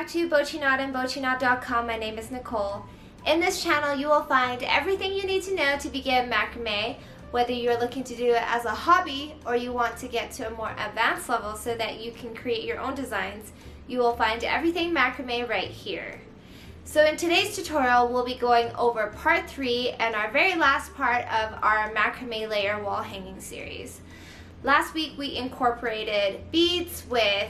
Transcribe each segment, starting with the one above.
back to Bochiknot and Bochiknot.com. My name is Nicole. In this channel, you will find everything you need to know to begin macrame, whether you're looking to do it as a hobby or you want to get to a more advanced level so that you can create your own designs. You will find everything macrame right here. So in today's tutorial, we'll be going over part 3 and our very last part of our macrame layer wall hanging series. Last week we incorporated beads with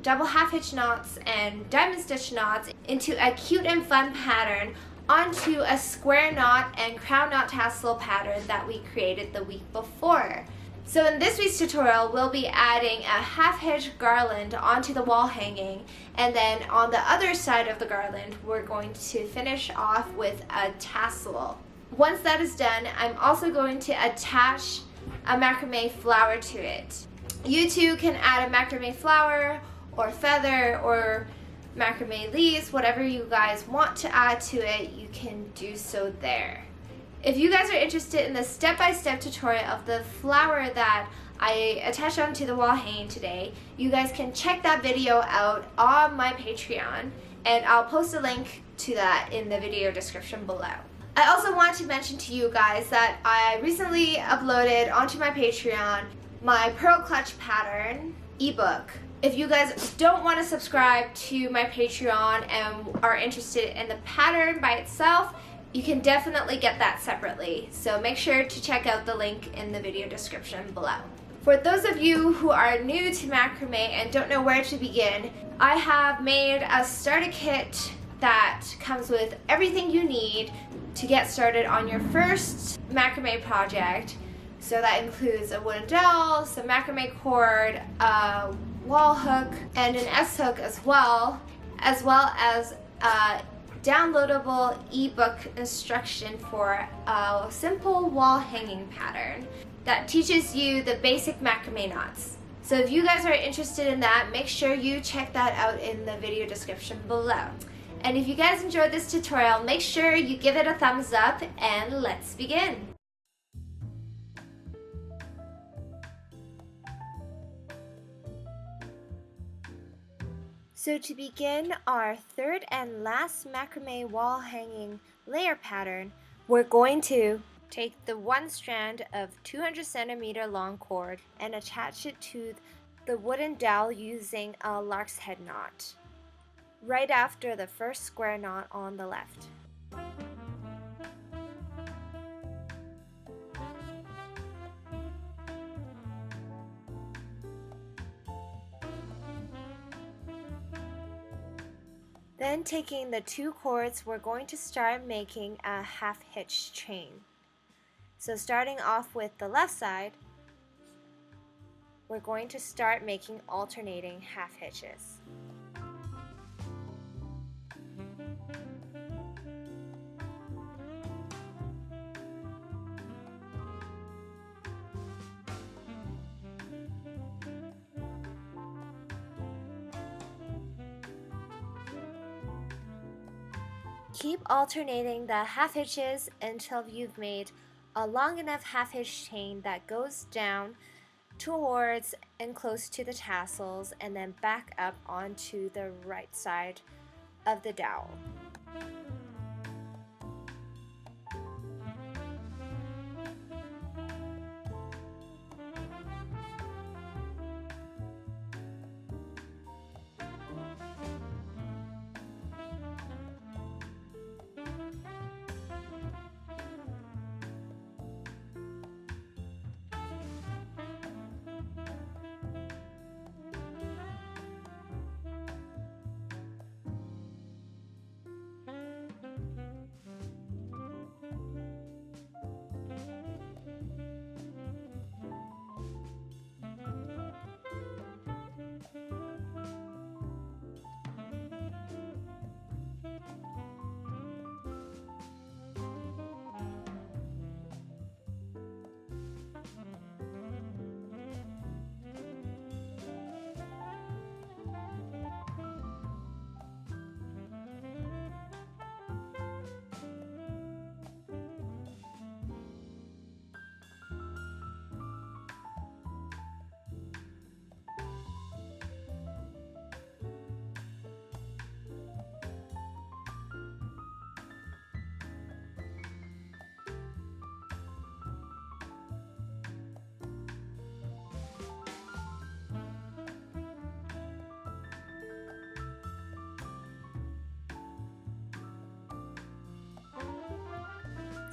double half-hitch knots and diamond stitch knots into a cute and fun pattern onto a square knot and crown knot tassel pattern that we created the week before. So in this week's tutorial, we'll be adding a half-hitch garland onto the wall hanging, and then on the other side of the garland, we're going to finish off with a tassel. Once that is done, I'm also going to attach a macrame flower to it. You too can add a macrame flower or feather or macrame leaves, whatever you guys want to add to it, you can do so there. If you guys are interested in the step-by-step tutorial of the flower that I attached onto the wall hanging today, you guys can check that video out on my Patreon, and I'll post a link to that in the video description below. I also want to mention to you guys that I recently uploaded onto my Patreon my pearl clutch pattern ebook. If you guys don't want to subscribe to my Patreon and are interested in the pattern by itself, you can definitely get that separately. So make sure to check out the link in the video description below. For those of you who are new to macrame and don't know where to begin, I have made a starter kit that comes with everything you need to get started on your first macrame project. So that includes a wooden dowel, some macrame cord, a wall hook, and an S-hook as well as a downloadable ebook instruction for a simple wall hanging pattern that teaches you the basic macrame knots. So if you guys are interested in that, make sure you check that out in the video description below. And if you guys enjoyed this tutorial, make sure you give it a thumbs up and let's begin. So to begin our third and last macrame wall hanging layer pattern, we're going to take the one strand of 200 centimeter long cord and attach it to the wooden dowel using a lark's head knot, right after the first square knot on the left. Then taking the two cords, we're going to start making a half-hitch chain. So starting off with the left side, we're going to start making alternating half-hitches. Keep alternating the half-hitches until you've made a long enough half-hitch chain that goes down towards and close to the tassels and then back up onto the right side of the dowel.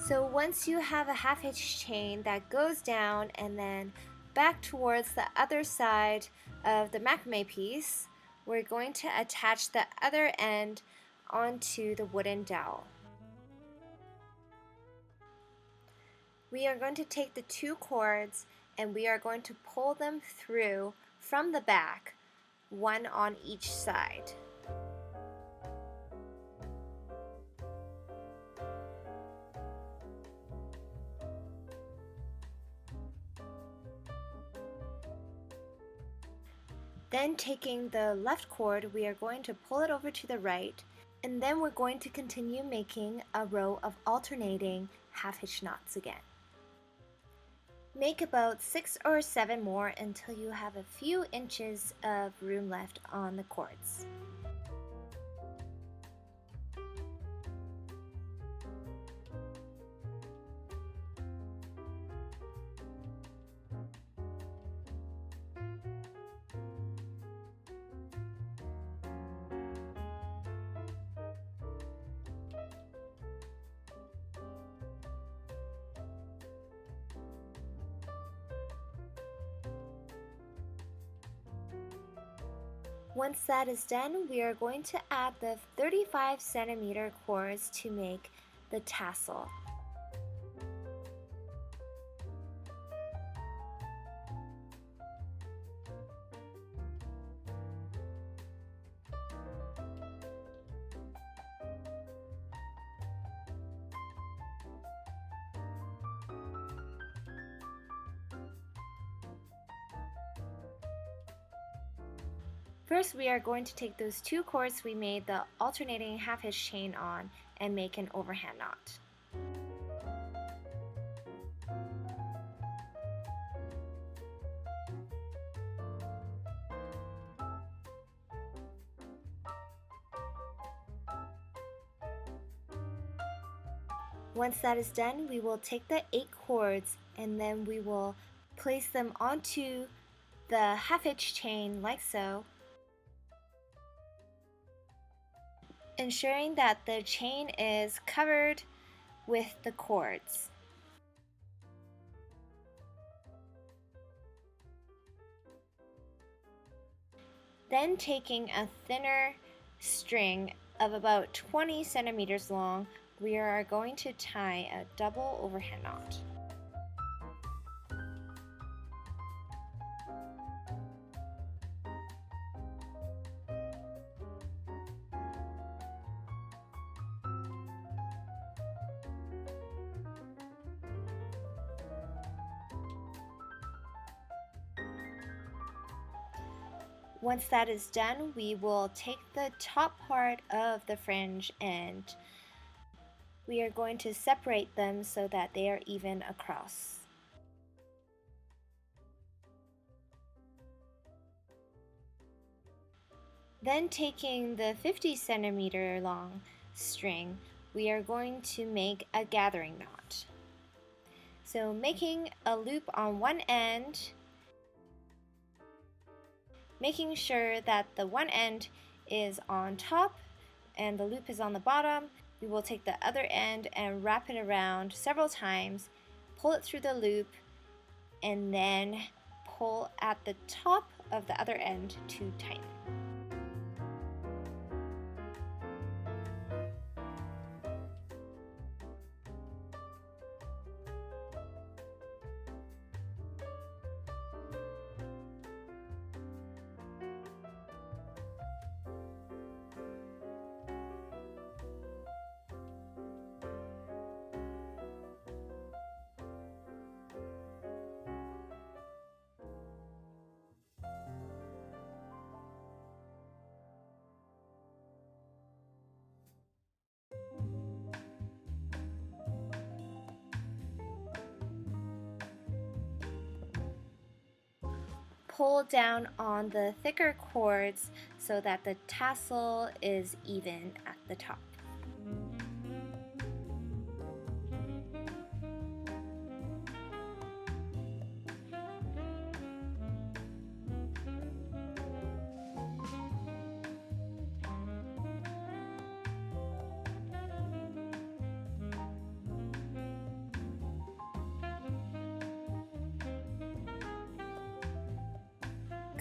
So once you have a half hitch chain that goes down and then back towards the other side of the macrame piece, we're going to attach the other end onto the wooden dowel. We are going to take the two cords and we are going to pull them through from the back, one on each side. Then taking the left cord, we are going to pull it over to the right, and then we're going to continue making a row of alternating half-hitch knots again. Make about 6 or 7 more until you have a few inches of room left on the cords. Once that is done, we are going to add the 35 centimeter cords to make the tassel. First, we are going to take those two cords we made the alternating half-hitch chain on and make an overhand knot. Once that is done, we will take the 8 cords and then we will place them onto the half-hitch chain like so, ensuring that the chain is covered with the cords. Then taking a thinner string of about 20 centimeters long, we are going to tie a double overhand knot. Once that is done, we will take the top part of the fringe and we are going to separate them so that they are even across. Then taking the 50 centimeter long string, we are going to make a gathering knot. So making a loop on one end, making sure that the one end is on top and the loop is on the bottom. We will take the other end and wrap it around several times, pull it through the loop, and then pull at the top of the other end to tighten. Pull down on the thicker cords so that the tassel is even at the top.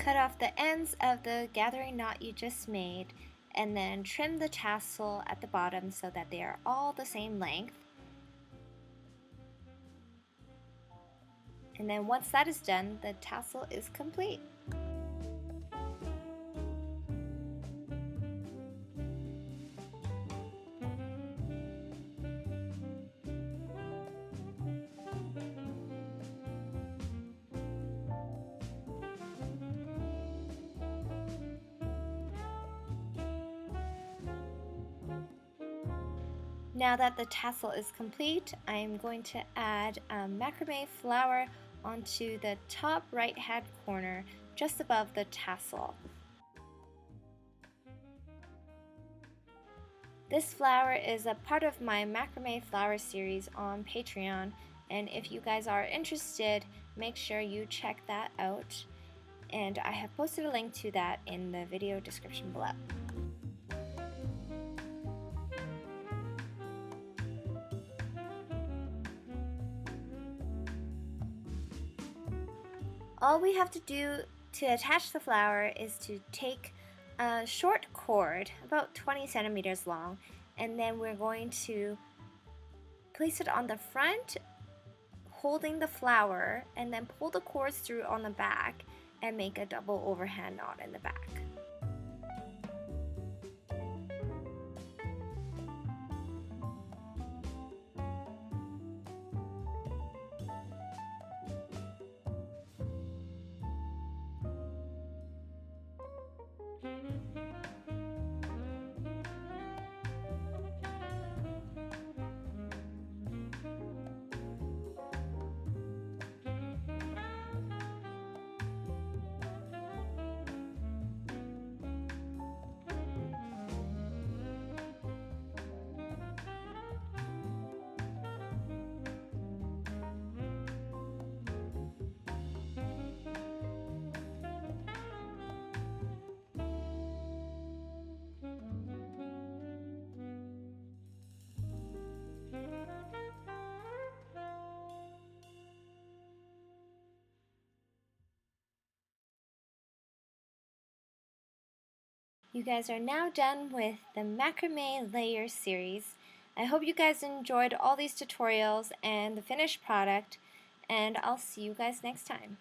Cut off the ends of the gathering knot you just made and then trim the tassel at the bottom so that they are all the same length. And then once that is done, the tassel is complete. Now that the tassel is complete, I am going to add macrame flower onto the top right hand corner just above the tassel. This flower is a part of my macrame flower series on Patreon, and if you guys are interested, make sure you check that out, and I have posted a link to that in the video description below. All we have to do to attach the flower is to take a short cord, about 20 centimeters long, and then we're going to place it on the front, holding the flower, and then pull the cords through on the back and make a double overhand knot in the back. You guys are now done with the macrame layer series. I hope you guys enjoyed all these tutorials and the finished product, and I'll see you guys next time.